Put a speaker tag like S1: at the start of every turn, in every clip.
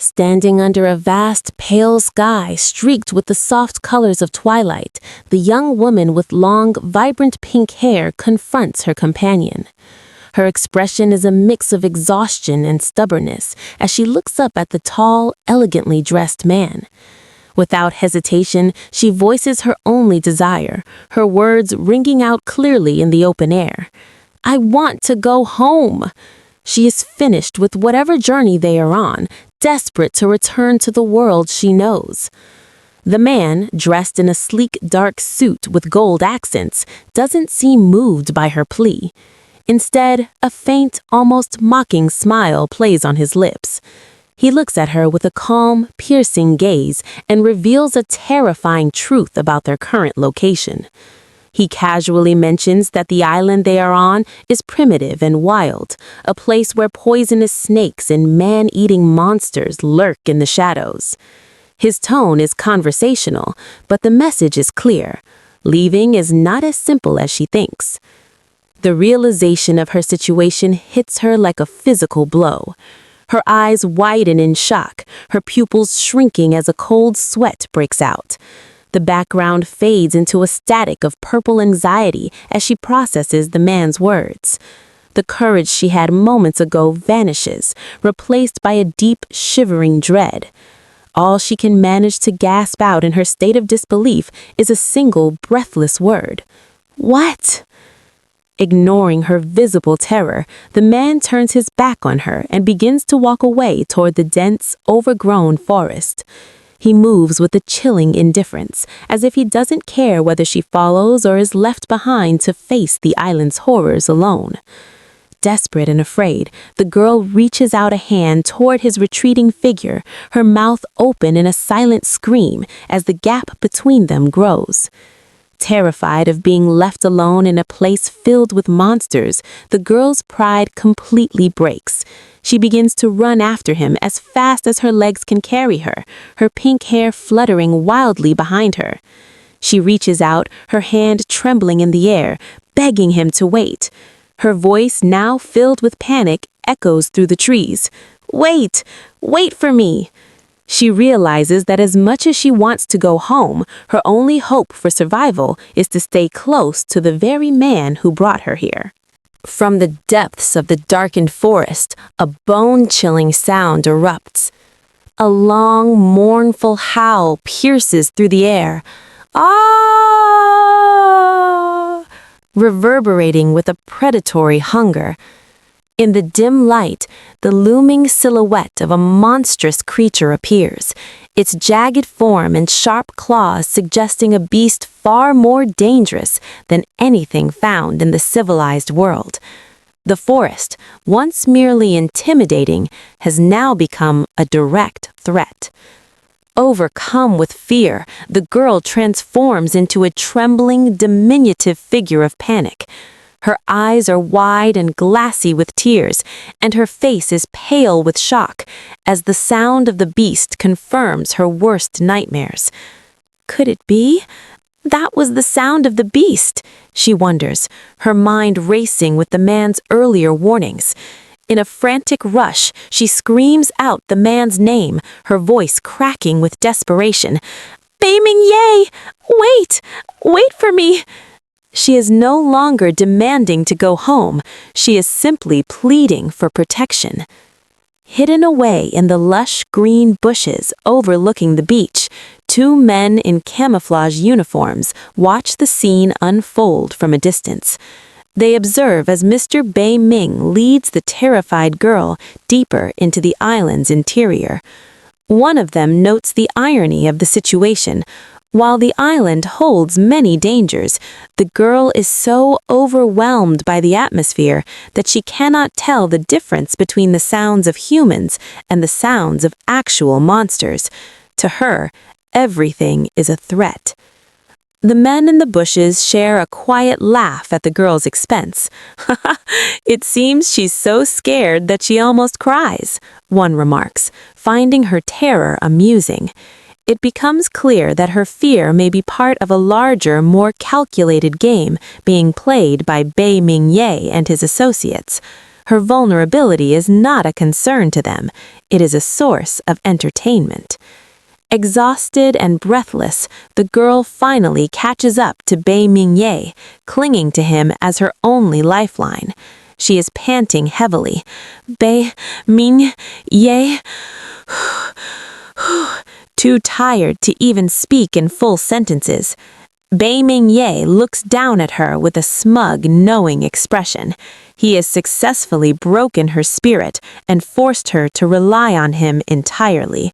S1: Standing under a vast, pale sky streaked with the soft colors of twilight, the young woman with long, vibrant pink hair confronts her companion. Her expression is a mix of exhaustion and stubbornness as she looks up at the tall, elegantly dressed man. Without hesitation, she voices her only desire, her words ringing out clearly in the open air. "I want to go home." She is finished with whatever journey they are on, desperate to return to the world she knows. The man, dressed in a sleek dark suit with gold accents, doesn't seem moved by her plea. Instead, a faint, almost mocking smile plays on his lips. He looks at her with a calm, piercing gaze and reveals a terrifying truth about their current location. He casually mentions that the island they are on is primitive and wild, a place where poisonous snakes and man-eating monsters lurk in the shadows. His tone is conversational, but the message is clear. Leaving is not as simple as she thinks. The realization of her situation hits her like a physical blow. Her eyes widen in shock, her pupils shrinking as a cold sweat breaks out. The background fades into a static of purple anxiety as she processes the man's words. The courage she had moments ago vanishes, replaced by a deep, shivering dread. All she can manage to gasp out in her state of disbelief is a single, breathless word. "What?" Ignoring her visible terror, the man turns his back on her and begins to walk away toward the dense, overgrown forest. He moves with a chilling indifference, as if he doesn't care whether she follows or is left behind to face the island's horrors alone. Desperate and afraid, the girl reaches out a hand toward his retreating figure, her mouth open in a silent scream as the gap between them grows. Terrified of being left alone in a place filled with monsters, the girl's pride completely breaks. She begins to run after him as fast as her legs can carry her, her pink hair fluttering wildly behind her. She reaches out, her hand trembling in the air, begging him to wait. Her voice, now filled with panic, echoes through the trees. "Wait! Wait for me!" She realizes that as much as she wants to go home, her only hope for survival is to stay close to the very man who brought her here. From the depths of the darkened forest, a bone-chilling sound erupts. A long, mournful howl pierces through the air. "Ah!" reverberating with a predatory hunger. In the dim light, the looming silhouette of a monstrous creature appears, its jagged form and sharp claws suggesting a beast far more dangerous than anything found in the civilized world. The forest, once merely intimidating, has now become a direct threat. Overcome with fear, the girl transforms into a trembling, diminutive figure of panic. Her eyes are wide and glassy with tears, and her face is pale with shock, as the sound of the beast confirms her worst nightmares. Could it be? That was the sound of the beast, she wonders, her mind racing with the man's earlier warnings. In a frantic rush, she screams out the man's name, her voice cracking with desperation. "Bei Ming-ye! Wait! Wait for me!" She is no longer demanding to go home. She is simply pleading for protection. Hidden away in the lush green bushes overlooking the beach, two men in camouflage uniforms watch the scene unfold from a distance. They observe as Mr. Bei Ming leads the terrified girl deeper into the island's interior. One of them notes the irony of the situation. While the island holds many dangers, the girl is so overwhelmed by the atmosphere that she cannot tell the difference between the sounds of humans and the sounds of actual monsters. To her, everything is a threat. The men in the bushes share a quiet laugh at the girl's expense. "It seems she's so scared that she almost cries," one remarks, finding her terror amusing. It becomes clear that her fear may be part of a larger, more calculated game being played by Bei Ming-ye and his associates. Her vulnerability is not a concern to them. It is a source of entertainment. Exhausted and breathless, the girl finally catches up to Bei Mingye, clinging to him as her only lifeline. She is panting heavily. Bei Mingye, too tired to even speak in full sentences. Bei Mingye looks down at her with a smug, knowing expression. He has successfully broken her spirit and forced her to rely on him entirely.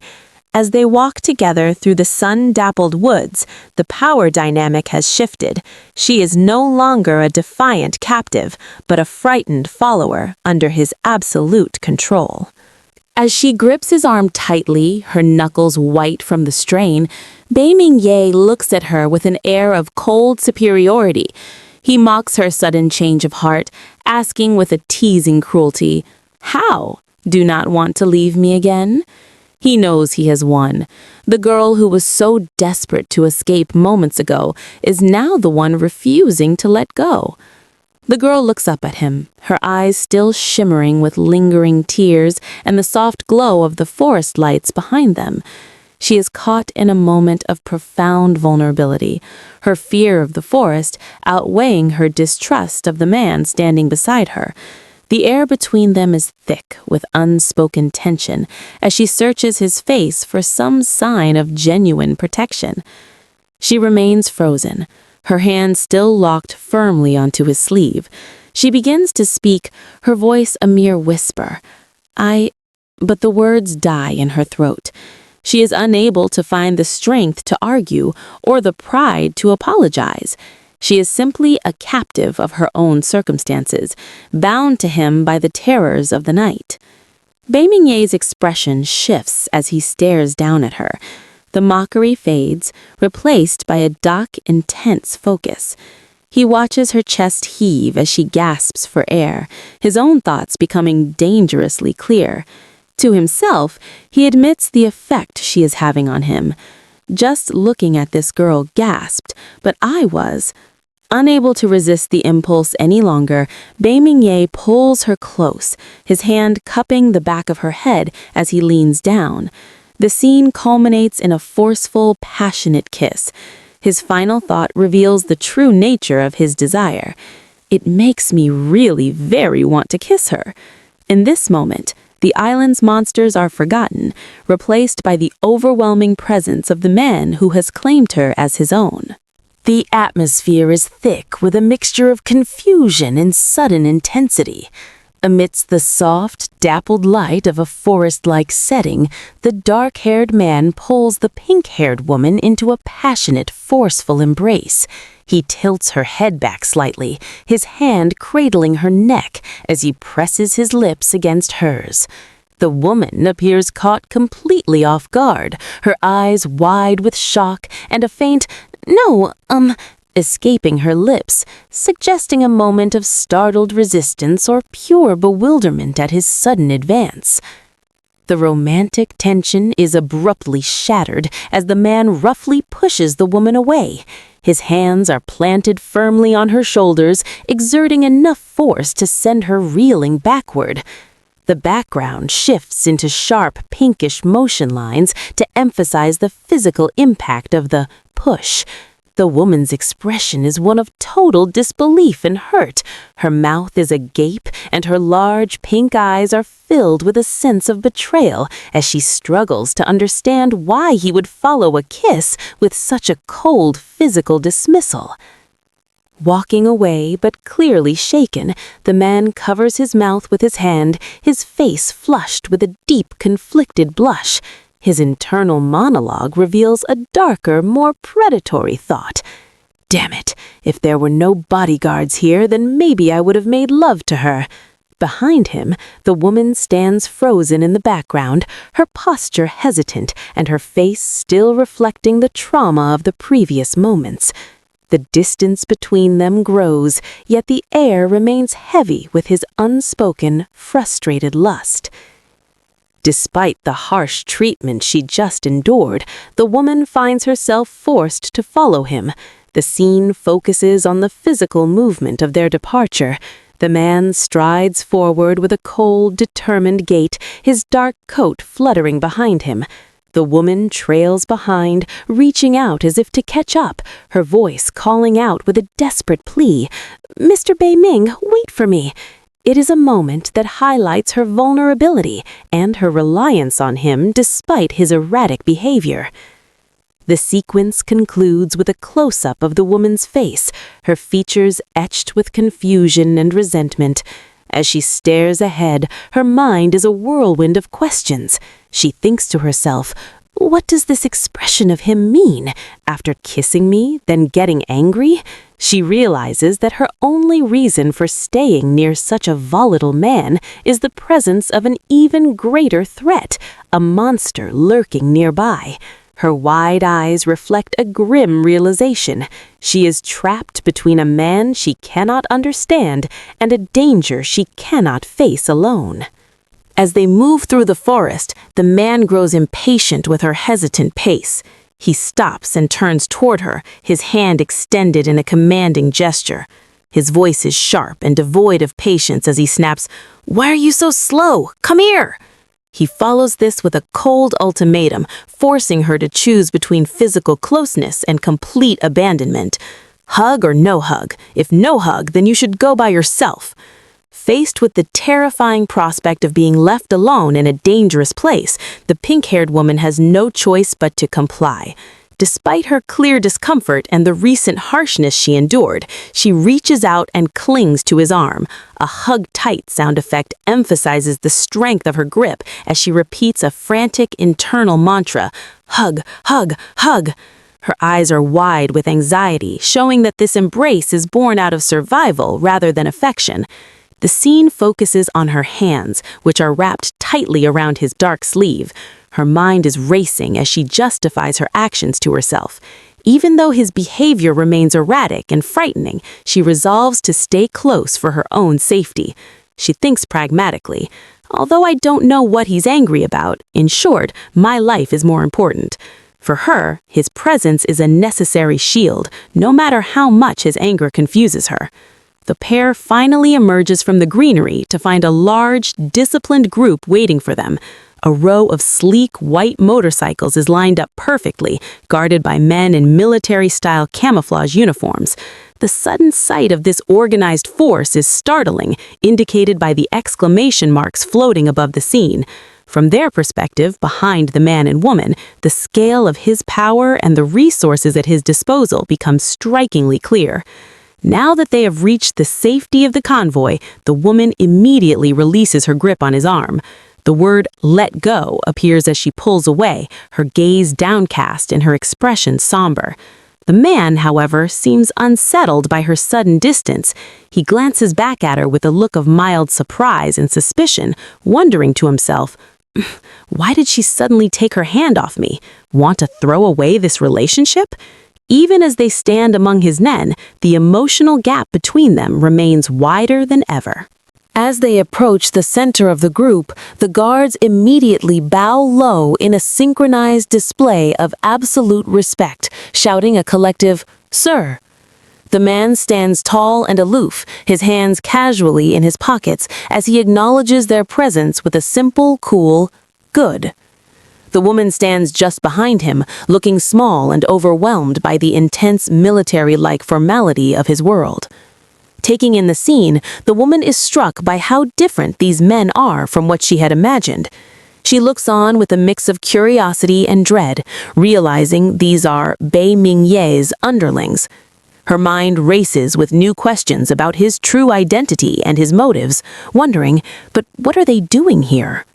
S1: As they walk together through the sun-dappled woods, the power dynamic has shifted. She is no longer a defiant captive, but a frightened follower under his absolute control. As she grips his arm tightly, her knuckles white from the strain, Bei Mingye looks at her with an air of cold superiority. He mocks her sudden change of heart, asking with a teasing cruelty, "How? Do not want to leave me again?" He knows he has won. The girl who was so desperate to escape moments ago is now the one refusing to let go. The girl looks up at him, her eyes still shimmering with lingering tears and the soft glow of the forest lights behind them. She is caught in a moment of profound vulnerability, her fear of the forest outweighing her distrust of the man standing beside her. The air between them is thick with unspoken tension as she searches his face for some sign of genuine protection. She remains frozen, her hand still locked firmly onto his sleeve. She begins to speak, her voice a mere whisper. But the words die in her throat. She is unable to find the strength to argue or the pride to apologize. She is simply a captive of her own circumstances, bound to him by the terrors of the night. Bei Mingye's expression shifts as he stares down at her. The mockery fades, replaced by a dark, intense focus. He watches her chest heave as she gasps for air, his own thoughts becoming dangerously clear. To himself, he admits the effect she is having on him. Just looking at this girl gasped, but I was. Unable to resist the impulse any longer, Bei Mingye pulls her close, his hand cupping the back of her head as he leans down. The scene culminates in a forceful, passionate kiss. His final thought reveals the true nature of his desire. It makes me really very want to kiss her. In this moment, the island's monsters are forgotten, replaced by the overwhelming presence of the man who has claimed her as his own. The atmosphere is thick with a mixture of confusion and sudden intensity. Amidst the soft, dappled light of a forest-like setting, the dark-haired man pulls the pink-haired woman into a passionate, forceful embrace. He tilts her head back slightly, his hand cradling her neck as he presses his lips against hers. The woman appears caught completely off guard, her eyes wide with shock and a faint, escaping her lips, suggesting a moment of startled resistance or pure bewilderment at his sudden advance. The romantic tension is abruptly shattered as the man roughly pushes the woman away. His hands are planted firmly on her shoulders, exerting enough force to send her reeling backward. The background shifts into sharp, pinkish motion lines to emphasize the physical impact of the push. The woman's expression is one of total disbelief and hurt. Her mouth is agape, and her large pink eyes are filled with a sense of betrayal as she struggles to understand why he would follow a kiss with such a cold physical dismissal. Walking away, but clearly shaken, the man covers his mouth with his hand, his face flushed with a deep, conflicted blush. His internal monologue reveals a darker, more predatory thought. Damn it, if there were no bodyguards here, then maybe I would have made love to her. Behind him, the woman stands frozen in the background, her posture hesitant and her face still reflecting the trauma of the previous moments. The distance between them grows, yet the air remains heavy with his unspoken, frustrated lust. Despite the harsh treatment she just endured, the woman finds herself forced to follow him. The scene focuses on the physical movement of their departure. The man strides forward with a cold, determined gait, his dark coat fluttering behind him. The woman trails behind, reaching out as if to catch up, her voice calling out with a desperate plea. "Mr. Bei Ming, wait for me." It is a moment that highlights her vulnerability and her reliance on him despite his erratic behavior. The sequence concludes with a close-up of the woman's face, her features etched with confusion and resentment. As she stares ahead, her mind is a whirlwind of questions. She thinks to herself, "What does this expression of him mean? After kissing me, then getting angry?" She realizes that her only reason for staying near such a volatile man is the presence of an even greater threat, a monster lurking nearby. Her wide eyes reflect a grim realization. She is trapped between a man she cannot understand and a danger she cannot face alone. As they move through the forest, the man grows impatient with her hesitant pace. He stops and turns toward her, his hand extended in a commanding gesture. His voice is sharp and devoid of patience as he snaps, "Why are you so slow? Come here!" He follows this with a cold ultimatum, forcing her to choose between physical closeness and complete abandonment. Hug or no hug? If no hug, then you should go by yourself. Faced with the terrifying prospect of being left alone in a dangerous place, the pink-haired woman has no choice but to comply. Despite her clear discomfort and the recent harshness she endured, she reaches out and clings to his arm. A hug-tight sound effect emphasizes the strength of her grip as she repeats a frantic internal mantra, "Hug, hug, hug." Her eyes are wide with anxiety, showing that this embrace is born out of survival rather than affection. The scene focuses on her hands, which are wrapped tightly around his dark sleeve. Her mind is racing as she justifies her actions to herself. Even though his behavior remains erratic and frightening, she resolves to stay close for her own safety. She thinks pragmatically. Although I don't know what he's angry about, in short, my life is more important. For her, his presence is a necessary shield, no matter how much his anger confuses her. The pair finally emerges from the greenery to find a large, disciplined group waiting for them. A row of sleek white motorcycles is lined up perfectly, guarded by men in military-style camouflage uniforms. The sudden sight of this organized force is startling, indicated by the exclamation marks floating above the scene. From their perspective, behind the man and woman, the scale of his power and the resources at his disposal becomes strikingly clear. Now that they have reached the safety of the convoy, the woman immediately releases her grip on his arm. The word "let go" appears as she pulls away, her gaze downcast and her expression somber. The man, however, seems unsettled by her sudden distance. He glances back at her with a look of mild surprise and suspicion, wondering to himself, "Why did she suddenly take her hand off me? Want to throw away this relationship?" Even as they stand among his men, the emotional gap between them remains wider than ever. As they approach the center of the group, the guards immediately bow low in a synchronized display of absolute respect, shouting a collective, "Sir." The man stands tall and aloof, his hands casually in his pockets, as he acknowledges their presence with a simple, cool, "Good." The woman stands just behind him, looking small and overwhelmed by the intense military-like formality of his world. Taking in the scene, the woman is struck by how different these men are from what she had imagined. She looks on with a mix of curiosity and dread, realizing these are Bei Mingye's underlings. Her mind races with new questions about his true identity and his motives, wondering, but what are they doing here?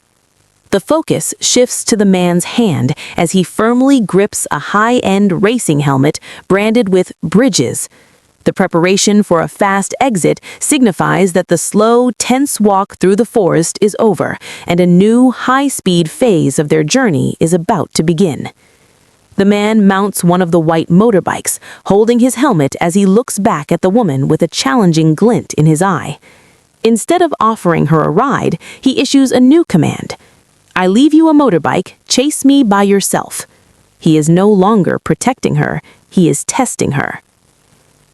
S1: The focus shifts to the man's hand as he firmly grips a high-end racing helmet branded with "Bridges." The preparation for a fast exit signifies that the slow, tense walk through the forest is over, and a new, high-speed phase of their journey is about to begin. The man mounts one of the white motorbikes, holding his helmet as he looks back at the woman with a challenging glint in his eye. Instead of offering her a ride, he issues a new command. "I leave you a motorbike, chase me by yourself." He is no longer protecting her, he is testing her.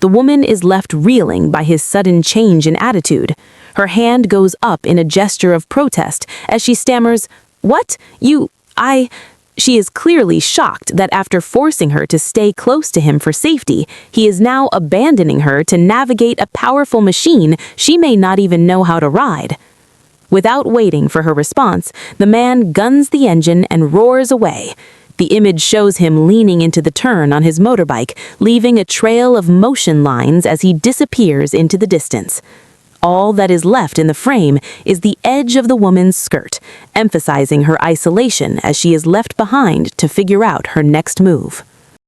S1: The woman is left reeling by his sudden change in attitude. Her hand goes up in a gesture of protest as she stammers, "What? She is clearly shocked that after forcing her to stay close to him for safety, he is now abandoning her to navigate a powerful machine she may not even know how to ride. Without waiting for her response, the man guns the engine and roars away. The image shows him leaning into the turn on his motorbike, leaving a trail of motion lines as he disappears into the distance. All that is left in the frame is the edge of the woman's skirt, emphasizing her isolation as she is left behind to figure out her next move.